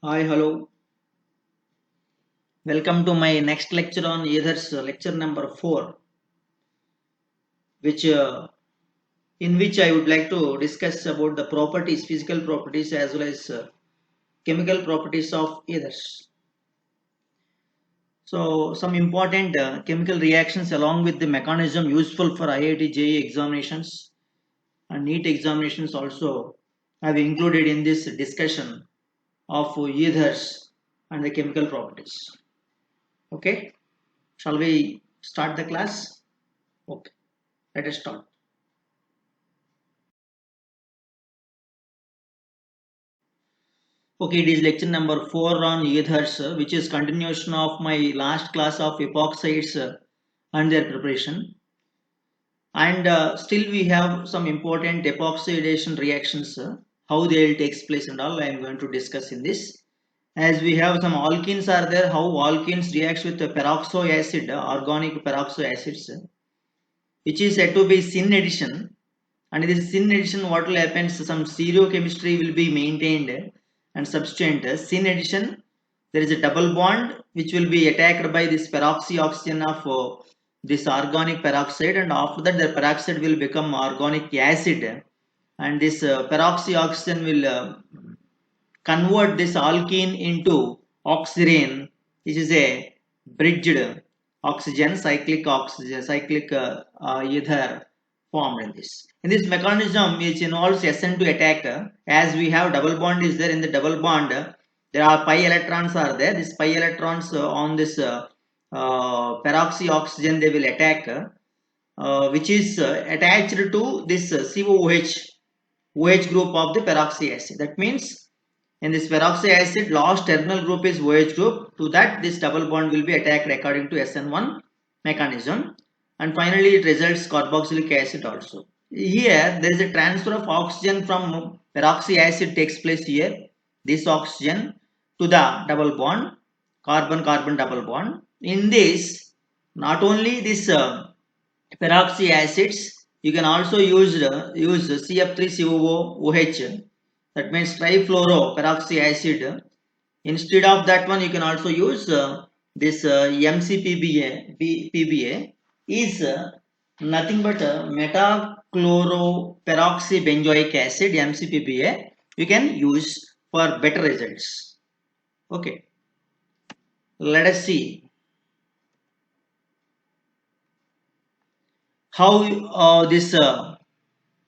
Hi, hello. Welcome to my next lecture on ethers, lecture number 4, which in which I would like to discuss about the properties, physical properties as well as chemical properties of ethers. So, some important chemical reactions along with the mechanism useful for IIT JEE examinations and NEET examinations also have included in this discussion of ethers and the chemical properties. Okay, shall we start the class? Okay, let us start. Okay, it is lecture number 4 on ethers, which is continuation of my last class of epoxides and their preparation. And still we have some important epoxidation reactions, how they will take place and all I am going to discuss in this. As we have some alkenes are there, how alkenes reacts with the peroxo acid, organic peroxo acids, which is said to be syn addition. And in this syn addition, what will happen? So some stereochemistry will be maintained and substituent syn addition. There is a double bond which will be attacked by this peroxyoxygen of this organic peroxide, and after that the peroxide will become organic acid, and this peroxyoxygen will convert this alkene into oxirane. This is a bridged cyclic ether formed in this. In this mechanism, which involves SN2 attack, as we have double bond is there in the double bond, there are pi electrons are there. These pi electrons on this peroxyoxygen they will attack, which is attached to this OH group of the peroxy acid. That means in this peroxy acid, last terminal group is OH group. To that, this double bond will be attacked according to SN1 mechanism, and finally it results carboxylic acid also. Here there is a transfer of oxygen from peroxy acid takes place here. This oxygen to the double bond, carbon-carbon double bond. In this, not only this peroxy acids, you can also use CF3COOH, that means trifluoro peroxy acid. Instead of that one, you can also use this MCPBA. PBA is nothing but metachloroperoxybenzoic acid, MCPBA. You can use for better results. Okay, let us see how this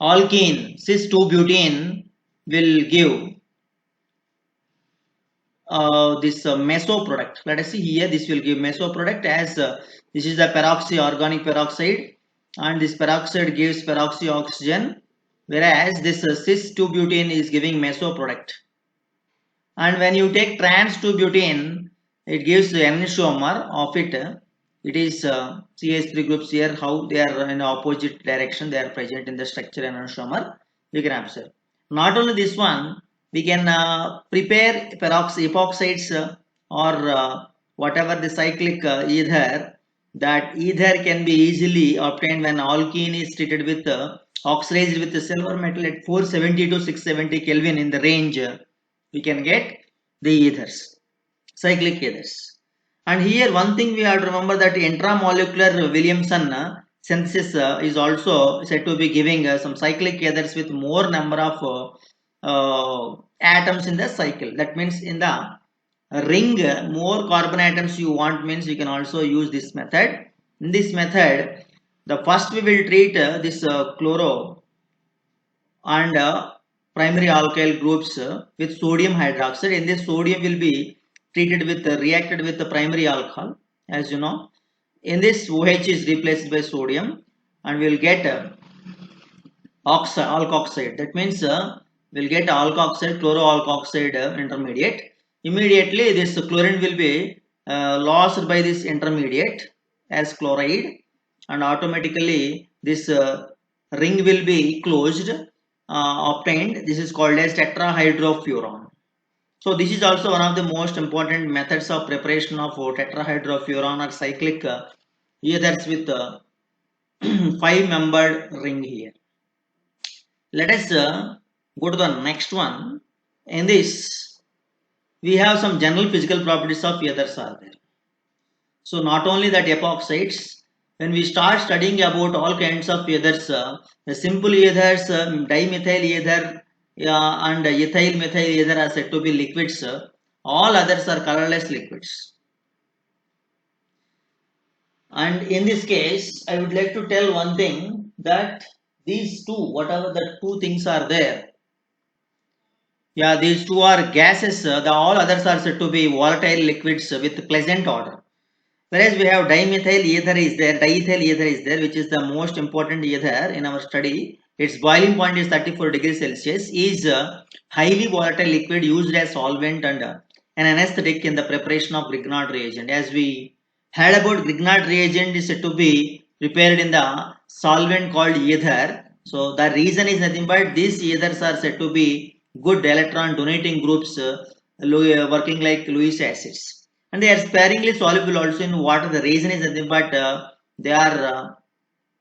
alkene cis-2-butene will give this meso product. Let us see here, this will give meso product as this is the organic peroxide, and this peroxide gives peroxyoxygen, whereas this cis-2-butene is giving meso product. And when you take trans-2-butene, it gives the enantiomer of it. It is CH3 groups here, how they are in opposite direction, they are present in the structure enantiomer. We can observe. Not only this one, we can prepare epoxides or whatever the cyclic ether. That ether can be easily obtained when alkene is treated with oxidized with the silver metal at 470 to 670 Kelvin in the range. We can get the ethers, cyclic ethers. And here one thing we have to remember, that intramolecular Williamson synthesis is also said to be giving some cyclic ethers with more number of atoms in the cycle. That means in the ring, more carbon atoms you want means you can also use this method. In this method, the first we will treat this chloro and primary alkyl groups with sodium hydroxide. In this, sodium will be treated with reacted with the primary alcohol, as you know. In this, OH is replaced by sodium, and we will get alkoxide. That means we'll get alkoxide, chloroalkoxide intermediate. Immediately, this chlorine will be lost by this intermediate as chloride, and automatically this ring will be closed, obtained. This is called as tetrahydrofuran. So this is also one of the most important methods of preparation of tetrahydrofuran or cyclic ethers with 5-membered ring here. Let us go to the next one. In this, we have some general physical properties of ethers are there. So not only that epoxides, when we start studying about all kinds of ethers, the simple ethers, dimethyl ether and ethyl methyl ether are said to be liquids. All others are colorless liquids. And in this case, I would like to tell one thing, that these two, whatever the two things are there, yeah, these two are gases. The all others are said to be volatile liquids with pleasant odor. Whereas we have dimethyl ether is there, diethyl ether is there, which is the most important ether in our study. Its boiling point is 34 degrees Celsius. Is a highly volatile liquid used as solvent and an anesthetic in the preparation of Grignard reagent. As we heard about, Grignard reagent is said to be prepared in the solvent called ether. So the reason is nothing but these ethers are said to be good electron donating groups working like Lewis acids, and they are sparingly soluble also in water. The reason is nothing but they are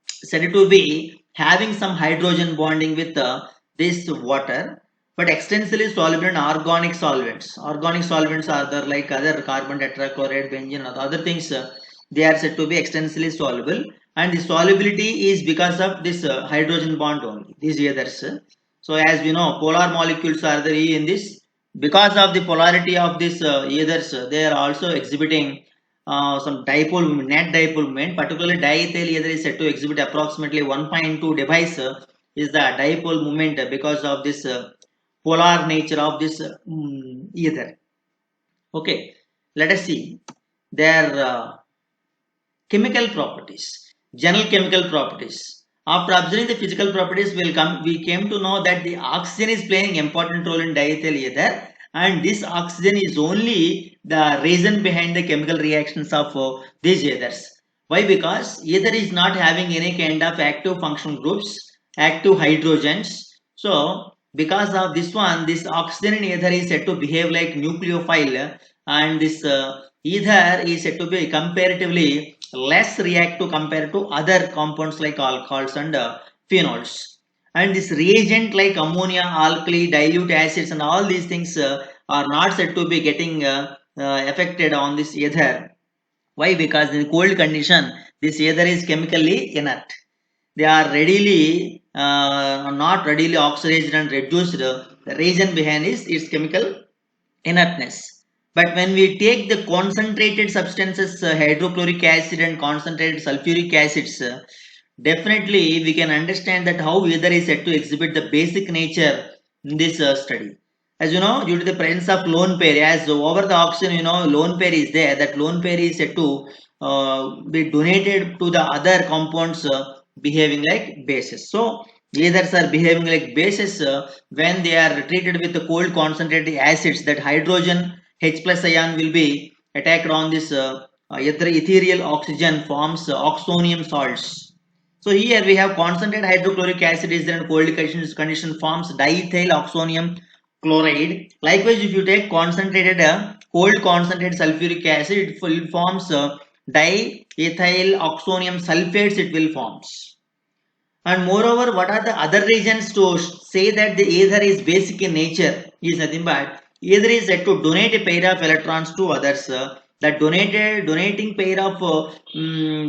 said to be having some hydrogen bonding with this water, but extensively soluble in organic solvents. Organic solvents are there like other carbon tetrachloride, benzene, other things. They are said to be extensively soluble, and the solubility is because of this hydrogen bond only. These others. So as we know, polar molecules are there in this. Because of the polarity of this ethers, they are also exhibiting some dipole moment, net dipole moment. Particularly diethyl ether is said to exhibit approximately 1.2 device is the dipole moment because of this polar nature of this ether. Okay, let us see their chemical properties, general chemical properties. After observing the physical properties, we came to know that the oxygen is playing important role in diethyl ether, and this oxygen is only the reason behind the chemical reactions of these ethers. Why? Because ether is not having any kind of active functional groups, active hydrogens. So because of this one, this oxygen in ether is said to behave like nucleophile, and this ether is said to be comparatively less reactive compared to other compounds like alcohols and phenols. And this reagent like ammonia, alkali, dilute acids, and all these things are not said to be getting affected on this ether. Why? Because in cold condition, this ether is chemically inert. They are readily not readily oxidized and reduced. The reason behind is its chemical inertness. But when we take the concentrated substances, hydrochloric acid and concentrated sulfuric acids, definitely we can understand that how ether is said to exhibit the basic nature in this study. As you know, due to the presence of lone pair, as over the oxygen, lone pair is there, that lone pair is said to be donated to the other compounds behaving like bases. So, ethers are behaving like bases when they are treated with the cold concentrated acids. That hydrogen H plus ion will be attacked on this ethereal oxygen, forms oxonium salts. So here we have concentrated hydrochloric acid is there in cold condition forms diethyl oxonium chloride. Likewise, if you take concentrated cold concentrated sulfuric acid, it will forms diethyl oxonium sulfates. It will forms. And moreover, what are the other reasons to say that the ether is basic in nature? Is nothing but ether is said to donate a pair of electrons to others. That donating pair of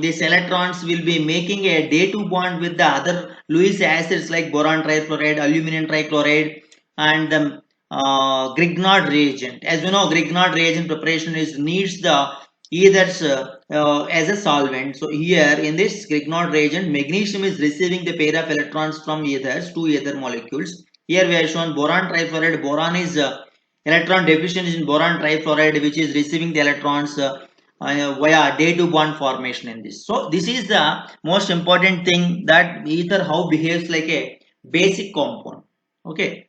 these electrons will be making a day-2 bond with the other Lewis acids like boron trifluoride, aluminum trichloride, and the Grignard reagent. As you know, Grignard reagent preparation is needs the ethers as a solvent. So here in this Grignard reagent, magnesium is receiving the pair of electrons from ethers, two ether molecules. Here we have shown boron trifluoride. Boron is electron deficient in boron trifluoride, which is receiving the electrons via day-2 bond formation in this. So this is the most important thing, that ether how behaves like a basic compound. Okay,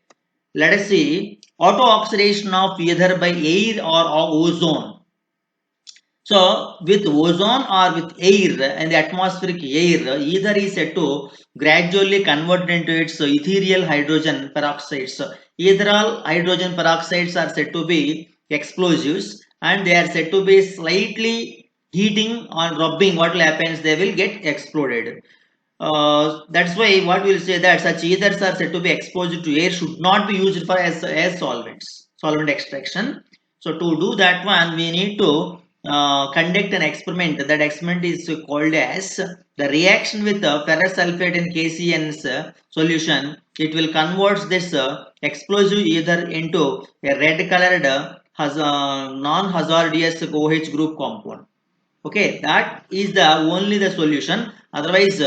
let us see auto oxidation of ether by air or ozone. So with ozone or with air and the atmospheric air, ether is said to gradually convert into its ethereal hydrogen peroxides. Ethereal hydrogen peroxides are said to be explosives, and they are said to be slightly heating or rubbing. What will happen? They will get exploded. That's why what we will say that such ethers are said to be exposed to air should not be used for as solvents, solvent extraction. So to do that one, we need to conduct an experiment. That experiment is called as the reaction with ferrous sulfate in KCn's solution. It will convert this explosive ether into a red colored non-hazardous OH group compound. Okay, that is the only the solution. Otherwise,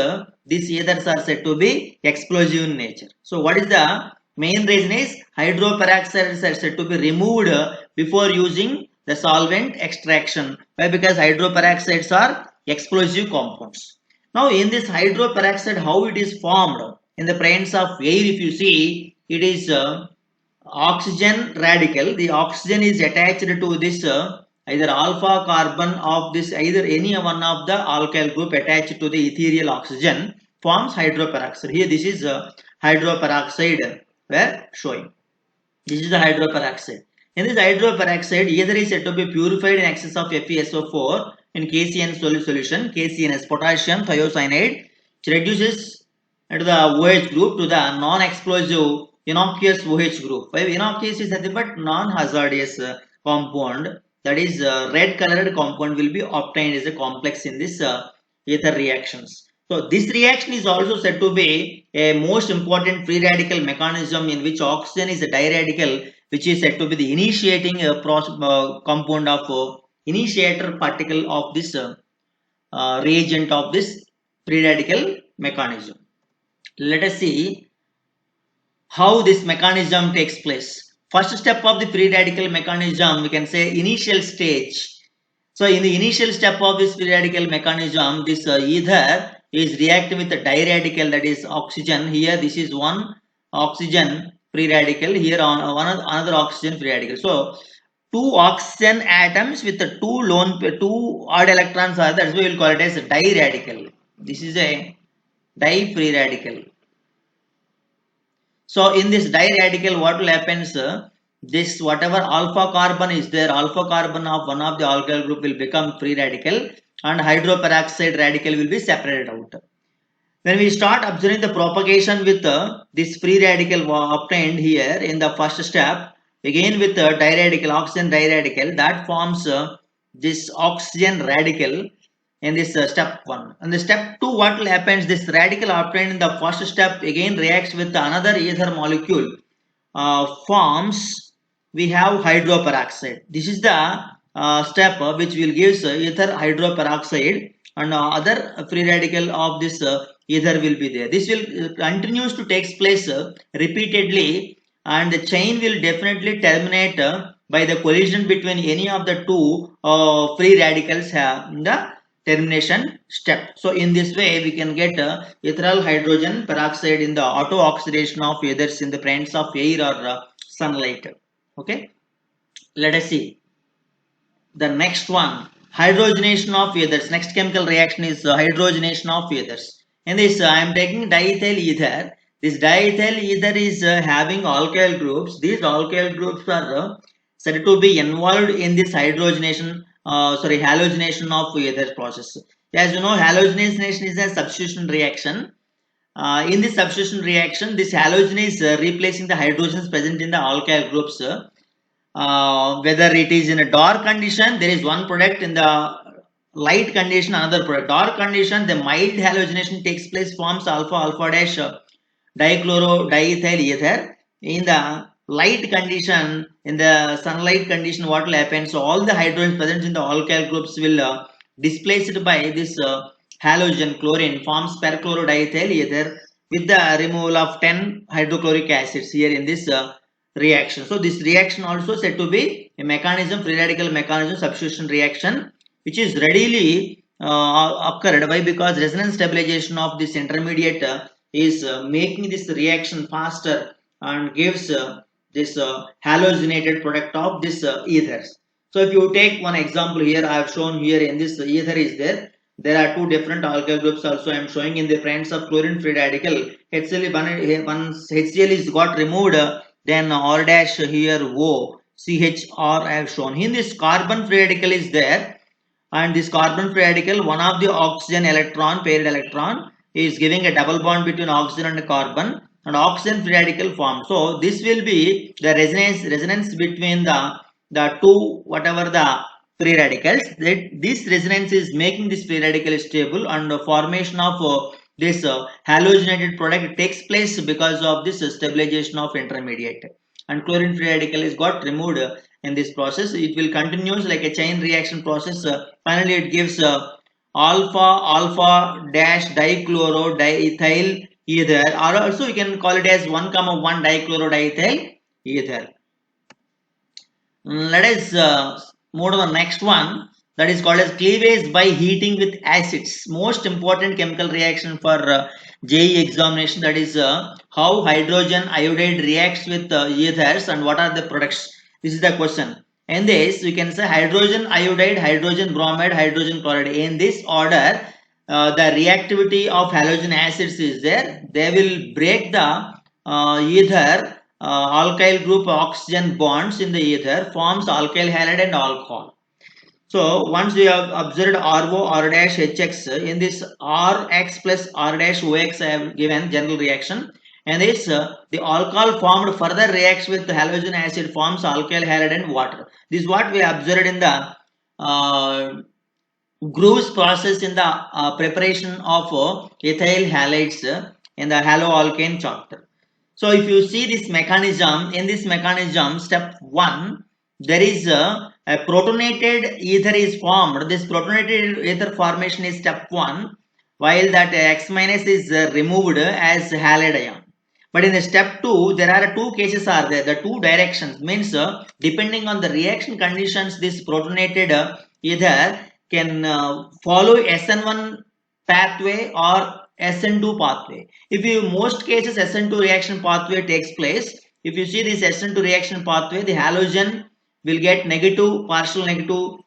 these ethers are said to be explosive in nature. So, what is the main reason is hydroperoxides are said to be removed before using the solvent extraction. Why? Because hydroperoxides are explosive compounds. Now, in this hydroperoxide, how it is formed in the presence of air? If you see, it is oxygen radical. The oxygen is attached to this either alpha carbon of this, either any one of the alkyl group attached to the ethereal oxygen forms hydroperoxide. Here this is hydroperoxide we are showing. This is the hydroperoxide. In this hydroperoxide, ether is said to be purified in excess of FeSO4 in KCN solution. KCN is potassium thiocyanide, which reduces into the OH group to the non-explosive innocuous OH group. Why innocuous is nothing but non-hazardous compound, that is red colored compound will be obtained as a complex in this ether reactions. So this reaction is also said to be a most important free radical mechanism in which oxygen is a diradical, which is said to be the initiating compound of initiator particle of this reagent of this free radical mechanism. Let us see how this mechanism takes place. First step of the free radical mechanism, we can say initial stage. So in the initial step of this free radical mechanism, this ether is reacting with the diradical, that is oxygen. Here this is one oxygen free radical, here on another oxygen free radical. So two oxygen atoms with the two odd electrons are, that's why we will call it as a diradical. This is a di free radical. So in this diradical, what will happen? This whatever alpha carbon is there, alpha carbon of one of the alkyl group will become free radical and hydroperoxide radical will be separated out. When we start observing the propagation with this free radical obtained here in the first step, again with the diradical, oxygen diradical, that forms this oxygen radical in this step 1. And the step 2, what will happen? This radical obtained in the first step again reacts with another ether molecule, forms, we have hydroperoxide. This is the step which will give ether hydroperoxide, and other free radical of this ether will be there. This will continues to take place repeatedly, and the chain will definitely terminate by the collision between any of the two free radicals in the termination step. So in this way we can get ethyl hydrogen peroxide in the auto oxidation of ethers in the presence of air or sunlight. Okay, let us see the next one, hydrogenation of ethers. Next chemical reaction is hydrogenation of ethers. In this I am taking diethyl ether. This diethyl ether is having alkyl groups. These alkyl groups are said to be involved in this hydrogenation halogenation of ether process. As you know, halogenation is a substitution reaction. In this substitution reaction, this halogen is replacing the hydrogens present in the alkyl groups. Whether it is in a dark condition, there is one product; in the light condition, another product. Dark condition, the mild halogenation takes place, forms alpha alpha dash dichloro diethyl ether. In the light condition, in the sunlight condition, what will happen? So all the hydrogens present in the alkyl groups will displaced by this halogen chlorine, forms perchlorodiethyl ether with the removal of 10 hydrochloric acids here in this reaction. So this reaction also said to be a mechanism, free radical mechanism, substitution reaction, which is readily occurred. Why? Because resonance stabilization of this intermediate is making this reaction faster and gives this halogenated product of this ethers. So if you take one example here, I have shown here in this ether is there. There are two different alkyl groups also I am showing in the presence of chlorine free radical. Once HCl is got removed, then R dash here O CHR I have shown. In this carbon free radical is there, and this carbon free radical, one of the oxygen electron, paired electron, is giving a double bond between oxygen and carbon, and oxygen free radical form. So this will be the resonance between the the two whatever the free radicals, that this resonance is making this free radical stable, and the formation of this halogenated product takes place because of this stabilization of intermediate, and chlorine free radical is got removed in this process. It will continues like a chain reaction process. Finally it gives alpha alpha dash dichloro diethyl ether, or also you can call it as 1,1 dichloro diethyl ether. Let us move to the next one, that is called as cleavage by heating with acids. Most important chemical reaction for JEE examination, that is how hydrogen iodide reacts with ethers and what are the products. This is the question. In this we can say hydrogen iodide, hydrogen bromide, hydrogen chloride. In this order the reactivity of halogen acids is there. They will break the ether alkyl group oxygen bonds in the ether, forms alkyl halide and alcohol. So once we have observed RO R dash HX, in this RX plus R dash OX I have given general reaction, and this the alcohol formed further reacts with the halogen acid, forms alkyl halide and water. This is what we observed in the Groove's process in the preparation of ethyl halides in the haloalkane chapter. So if you see this mechanism, in this mechanism, step 1, there is a protonated ether is formed. This protonated ether formation is step 1, while that X minus is removed as halide ion. But in the step 2, there are two cases are there. The two directions means depending on the reaction conditions, this protonated ether can follow SN1 pathway or SN2 pathway. If you most cases SN2 reaction pathway takes place, if you see this SN2 reaction pathway, the halogen will get negative, partial negative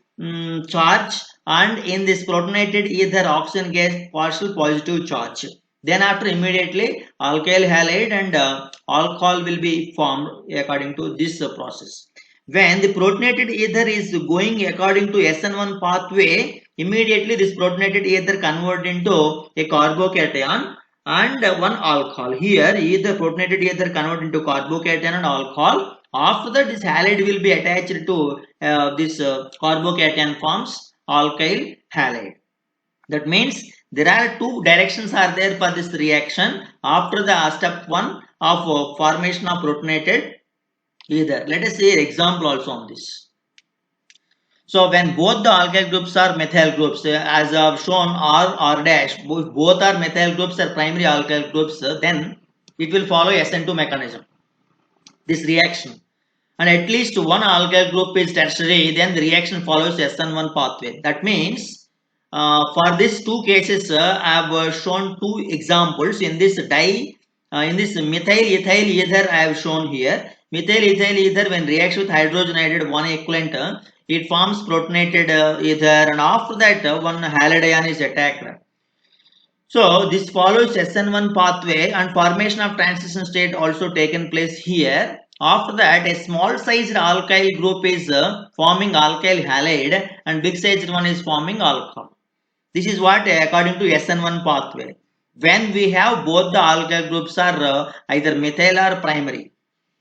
charge, and in this protonated ether oxygen gets partial positive charge. Then after immediately alkyl halide and alcohol will be formed according to this process. When the protonated ether is going according to SN1 pathway, immediately this protonated ether converted into a carbocation and one alcohol. Here either protonated ether converted into carbocation and alcohol. After that this halide will be attached to this carbocation forms alkyl halide. That means there are two directions are there for this reaction after the step 1 of formation of protonated ether. Let us see an example also on this. So when both the alkyl groups are methyl groups, as I have shown R dash, both are methyl groups or primary alkyl groups, then it will follow SN2 mechanism, this reaction. And at least one alkyl group is tertiary, then the reaction follows SN1 pathway. That means for these two cases, I have shown two examples. In this in this methyl ethyl ether I have shown here. Methyl ethyl ether when reacts with hydrogen iodide, one equivalent, it forms protonated ether, and after that one halide ion is attacked. So this follows SN1 pathway, and formation of transition state also taken place here. After that a small sized alkyl group is forming alkyl halide and big sized one is forming alcohol. This is what according to SN1 pathway. When we have both the alkyl groups are either methyl or primary.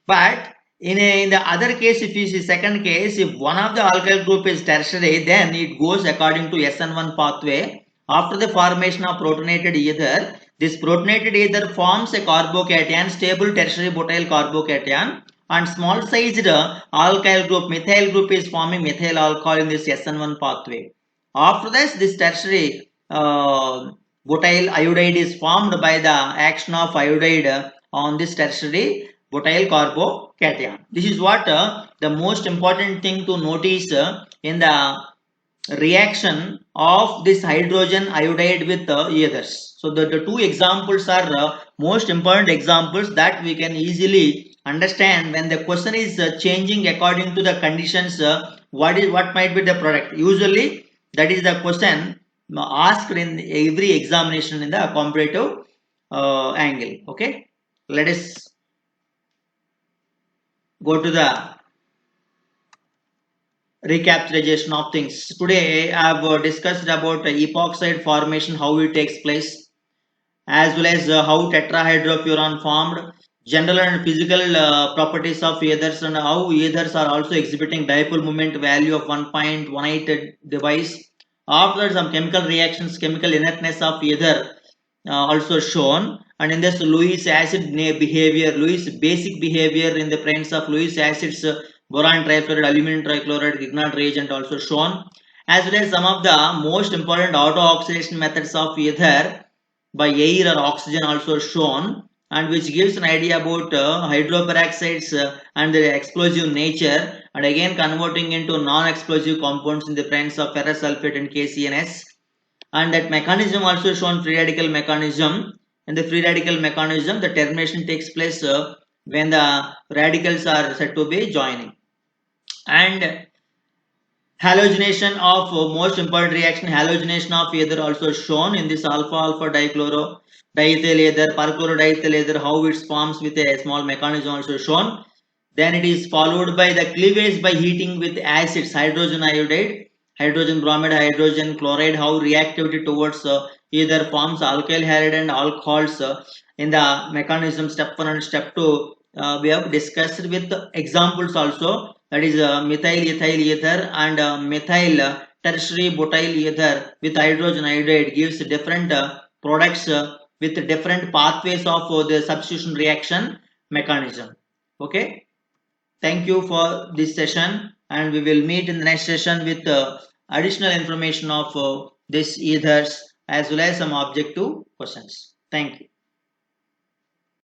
But in the other case, if you see second case, if one of the alkyl group is tertiary, then it goes according to SN1 pathway. After the formation of protonated ether, this protonated ether forms a carbocation, stable tertiary butyl carbocation, and small sized alkyl group, methyl group is forming methyl alcohol in this SN1 pathway. After this tertiary butyl iodide is formed by the action of iodide on this tertiary butyl carbocation. This is what the most important thing to notice in the reaction of this hydrogen iodide with ethers. So the two examples are most important examples that we can easily understand when the question is changing according to the conditions. What might be the product? Usually that is the question asked in every examination in the comparative angle. Okay, let us go to the recapitulation of things. Today I have discussed about epoxide formation, how it takes place, as well as how tetrahydrofuran formed, general and physical properties of ethers and how ethers are also exhibiting dipole moment value of 1.18 device. After some chemical reactions, chemical inertness of ether also shown, and in this Lewis acid behavior, Lewis basic behavior in the presence of Lewis acids, boron trifluoride, aluminum trichloride, Grignard reagent also shown, as well as some of the most important auto oxidation methods of ether by air or oxygen also shown, and which gives an idea about hydroperoxides and their explosive nature, and again converting into non-explosive compounds in the presence of ferrous sulfate and KCNS. And that mechanism also shown, free radical mechanism. In the free radical mechanism, the termination takes place when the radicals are said to be joining. And halogenation of most important reaction, halogenation of ether also shown in this alpha alpha dichloro diethyl ether, perchlorodiethyl ether, how it forms with a small mechanism also shown. Then it is followed by the cleavage by heating with acids, hydrogen iodide, hydrogen bromide, hydrogen chloride, how reactivity towards either forms alkyl halide and alcohols in the mechanism step 1 and step 2. We have discussed with examples also, that is methyl ethyl ether and methyl tertiary butyl ether with hydrogen iodide gives different products with different pathways of the substitution reaction mechanism. Okay, thank you for this session, and we will meet in the next session with additional information of this ethers as well as some objective questions. Thank you.